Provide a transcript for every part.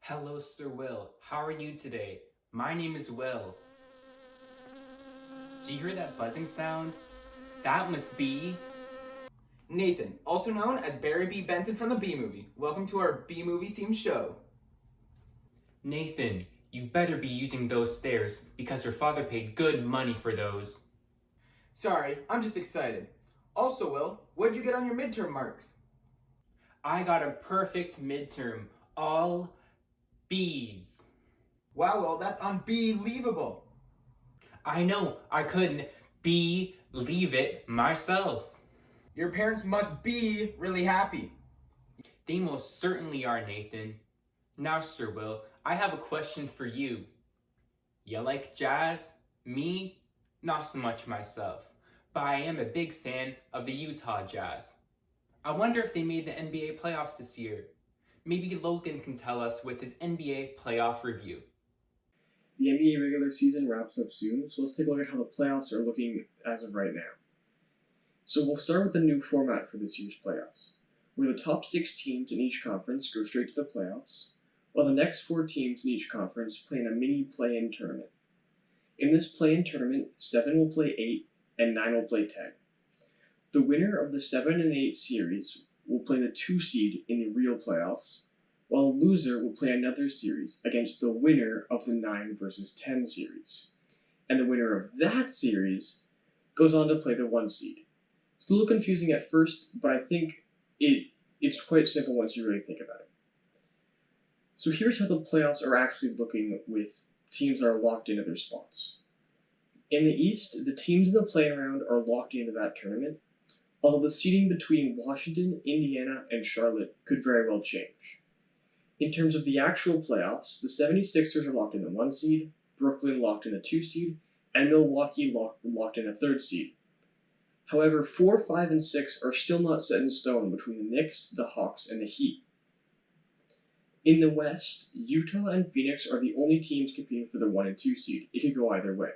Hello, Sir Will. How are you today? My name is Will. Do you hear that buzzing sound? That must be Nathan, also known as Barry B. Benson from the B-Movie. Welcome to our B-Movie themed show. Nathan. You better be using those stairs because your father paid good money for those. Sorry, I'm just excited. Also, Will, what'd you get on your midterm marks? I got a perfect midterm. All B's. Wow, Will, that's unbelievable. I know, I couldn't believe it myself. Your parents must be really happy. They most certainly are, Nathan. Now, Sir Will, I have a question for you. You like jazz? Me? Not so much myself, but I am a big fan of the Utah Jazz. I wonder if they made the NBA playoffs this year. Maybe Logan can tell us with his NBA playoff review. The NBA regular season wraps up soon, so let's take a look at how the playoffs are looking as of right now. So we'll start with the new format for this year's playoffs, where the top 6 teams in each conference go straight to the playoffs, while the next 4 teams in each conference play in a mini play-in tournament. In this play-in tournament, 7 will play 8 and 9 will play 10. The winner of the 7 and 8 series will play the 2 seed in the real playoffs, while a loser will play another series against the winner of the 9 versus 10 series. And the winner of that series goes on to play the 1 seed. It's a little confusing at first, but I think it's quite simple once you really think about it. So here's how the playoffs are actually looking with teams that are locked into their spots. In the East, the teams in the play-in round are locked into that tournament, although the seeding between Washington, Indiana, and Charlotte could very well change. In terms of the actual playoffs, the 76ers are locked in the 1 seed, Brooklyn locked in the 2 seed, and Milwaukee locked in a 3rd seed. However, 4, 5, and 6 are still not set in stone between the Knicks, the Hawks, and the Heat. In the West, Utah and Phoenix are the only teams competing for the 1 and 2 seed. It could go either way.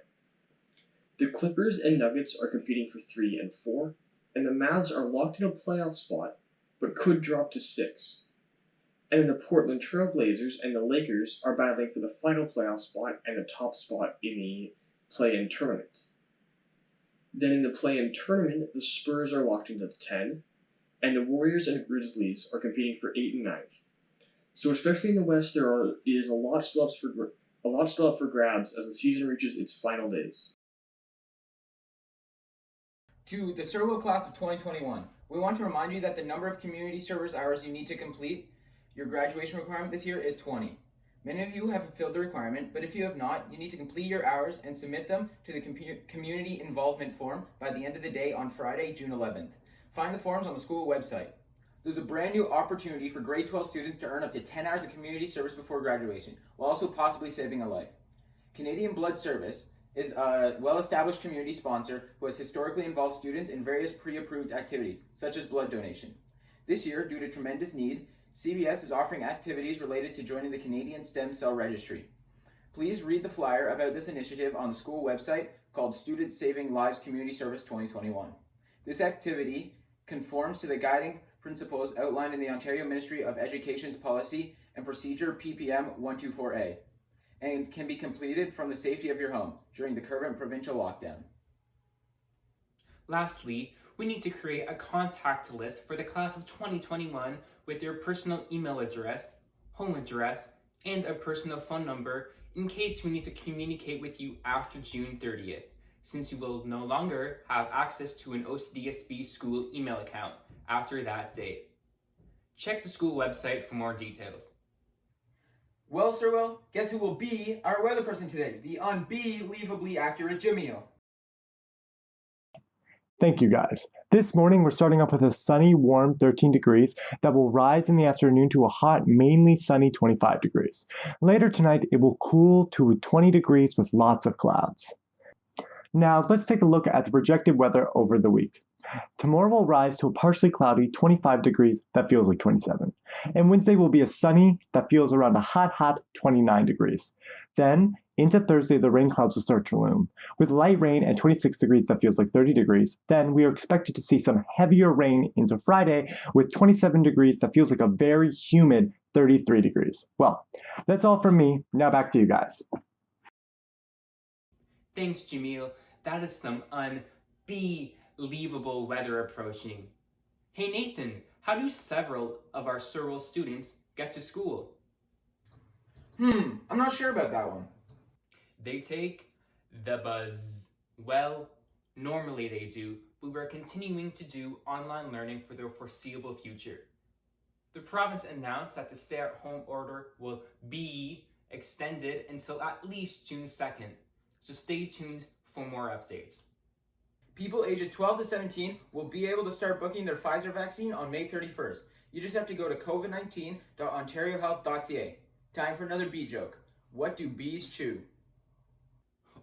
The Clippers and Nuggets are competing for 3 and 4, and the Mavs are locked in a playoff spot, but could drop to 6. And then the Portland Trail Blazers and the Lakers are battling for the final playoff spot and the top spot in the play-in tournament. Then in the play-in tournament, the Spurs are locked into the 10, and the Warriors and Grizzlies are competing for 8 and 9. So especially in the West, there is a lot still up for grabs as the season reaches its final days. To the Sir Will class of 2021, we want to remind you that the number of community service hours you need to complete your graduation requirement this year is 20. Many of you have fulfilled the requirement, but if you have not, you need to complete your hours and submit them to the community involvement form by the end of the day on Friday, June 11th. Find the forms on the school website. There's a brand new opportunity for grade 12 students to earn up to 10 hours of community service before graduation, while also possibly saving a life. Canadian Blood Service is a well-established community sponsor who has historically involved students in various pre-approved activities, such as blood donation. This year, due to tremendous need, CBS is offering activities related to joining the Canadian Stem Cell Registry. Please read the flyer about this initiative on the school website called Students Saving Lives Community Service 2021. This activity conforms to the guiding principles outlined in the Ontario Ministry of Education's Policy and Procedure PPM 124A and can be completed from the safety of your home during the current provincial lockdown. Lastly, we need to create a contact list for the class of 2021 with your personal email address, home address, and a personal phone number in case we need to communicate with you after June 30th, since you will no longer have access to an OCDSB school email account after that date. Check the school website for more details. Well, Sir Will, guess who will be our weather person today? The unbelievably accurate Jimmy. Thank you guys. This morning we're starting off with a sunny, warm 13 degrees that will rise in the afternoon to a hot, mainly sunny 25 degrees. Later tonight it will cool to 20 degrees with lots of clouds. Now let's take a look at the projected weather over the week. Tomorrow will rise to a partially cloudy 25 degrees that feels like 27. And Wednesday will be a sunny that feels around a hot 29 degrees. Then Into Thursday, the rain clouds will start to loom. With light rain at 26 degrees that feels like 30 degrees, then we are expected to see some heavier rain into Friday with 27 degrees that feels like a very humid 33 degrees. Well, that's all from me. Now back to you guys. Thanks, Jamil. That is some unbelievable weather approaching. Hey Nathan, how do several of our Searle students get to school? I'm not sure about that one. They take the bus. Well, normally they do, but we're continuing to do online learning for the foreseeable future. The province announced that the stay-at-home order will be extended until at least June 2nd, so stay tuned for more updates. People ages 12 to 17 will be able to start booking their Pfizer vaccine on May 31st. You just have to go to covid19.ontariohealth.ca. Time for another bee joke. What do bees chew?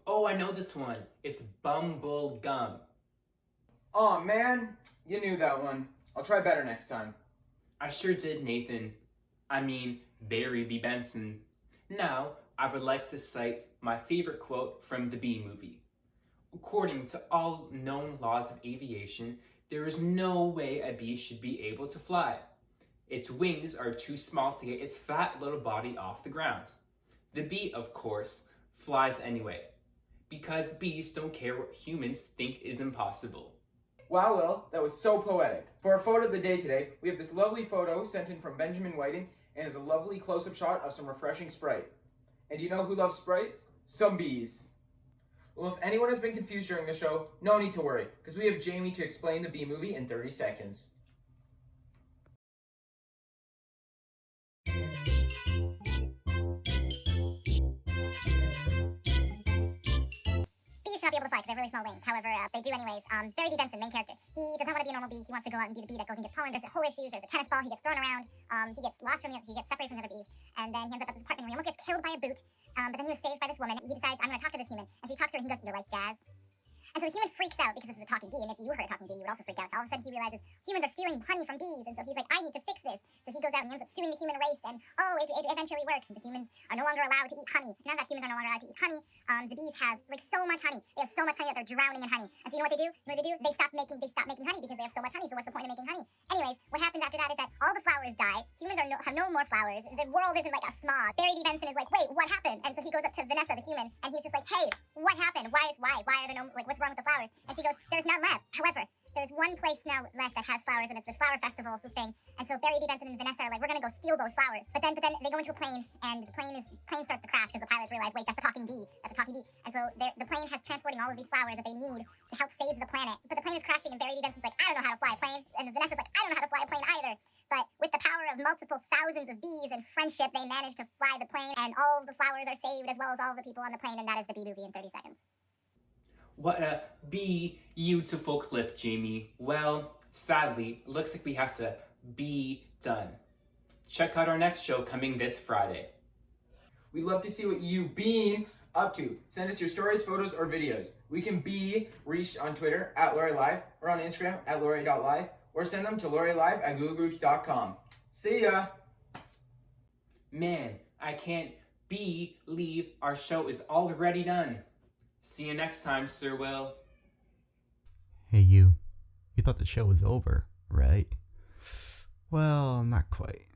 Oh, I know this one. It's bumble gum. Aw, man. You knew that one. I'll try better next time. I sure did, Nathan. I mean, Barry B. Benson. Now, I would like to cite my favorite quote from the Bee Movie. According to all known laws of aviation, there is no way a bee should be able to fly. Its wings are too small to get its fat little body off the ground. The bee, of course, flies anyway, because bees don't care what humans think is impossible. Wow, Will, that was so poetic. For our photo of the day today, we have this lovely photo sent in from Benjamin Whiting, and is a lovely close-up shot of some refreshing Sprite. And do you know who loves Sprite? Some bees. Well, if anyone has been confused during the show, no need to worry, because we have Jamie to explain the Bee Movie in 30 seconds. Bees should not be able to fly because they have really small wings. However, they do anyways. Barry B. Benson, main character. He does not want to be a normal bee. He wants to go out and be the bee that goes and gets pollen. There's whole issues. There's a tennis ball. He gets thrown around. He gets lost from he gets separated from the other bees. And then he ends up at this apartment where he almost gets killed by a boot. But then he was saved by this woman. He decides, I'm going to talk to this human. And so he talks to her and he goes, you like jazz? And so the human freaks out because this is a talking bee, and if you were a talking bee, you would also freak out. All of a sudden he realizes humans are stealing honey from bees, and so he's like, I need to fix this. So he goes out and he ends up suing the human race, and it eventually works, and the humans are no longer allowed to eat honey. Now that humans are no longer allowed to eat honey, the bees have like so much honey. They have so much honey that they're drowning in honey. And so you know what they do? They stop making honey because they have so much honey, so what's the point of making honey? Anyways, what happens after that is that all the flowers die. Humans have no more flowers. The world isn't like a smog. Barry D. Benson is like, wait, what happened? And so he goes up to Vanessa, the human, and he's just like, hey, what happened? Why are there no, like, what's wrong with the flowers? And she goes, there's none left. However, there's one place now left that has flowers, and it's this flower festival thing. And so Barry D. Benson and Vanessa are like, we're gonna go steal those flowers. But then they go into a plane, and the plane starts to crash because the pilots realize, wait, that's a talking bee. And so the plane has transporting all of these flowers that they need to help save the planet. But the plane is crashing, and Barry D. Benson's like, I don't know how to fly a plane. And Vanessa's like, I don't know how to fly a plane either. But with the power of multiple thousands of bees and friendship, they manage to fly the plane, and all the flowers are saved as well as all the people on the plane, and that is the Bee Movie in 30 seconds. What a beautiful clip, Jamie. Well, sadly, it looks like we have to be done. Check out our next show coming this Friday. We'd love to see what you've been up to. Send us your stories, photos, or videos. We can be reached on Twitter at LaurierLive or on Instagram at Laurier.live, or send them to LaurierLive@googlegroups.com. See ya! Man, I can't believe our show is already done. See you next time, Sir Will. Hey you thought the show was over, right? Well, not quite.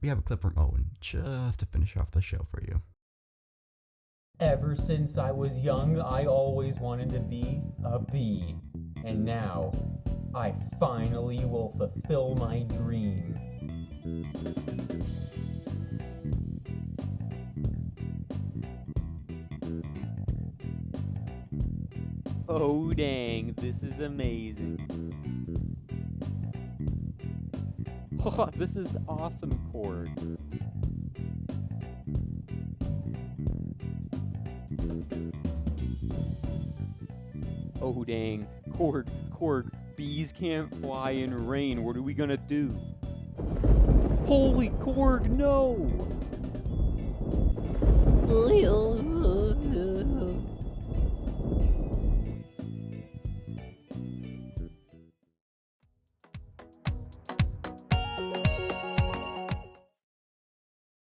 We have a clip from Owen just to finish off the show for you. Ever since I was young, I always wanted to be a bee. And now, I finally will fulfill my dream. Oh dang, this is amazing. Oh, this is awesome, Cord. Oh dang, Cord, bees can't fly in rain. What are we gonna do? Holy Cord, no!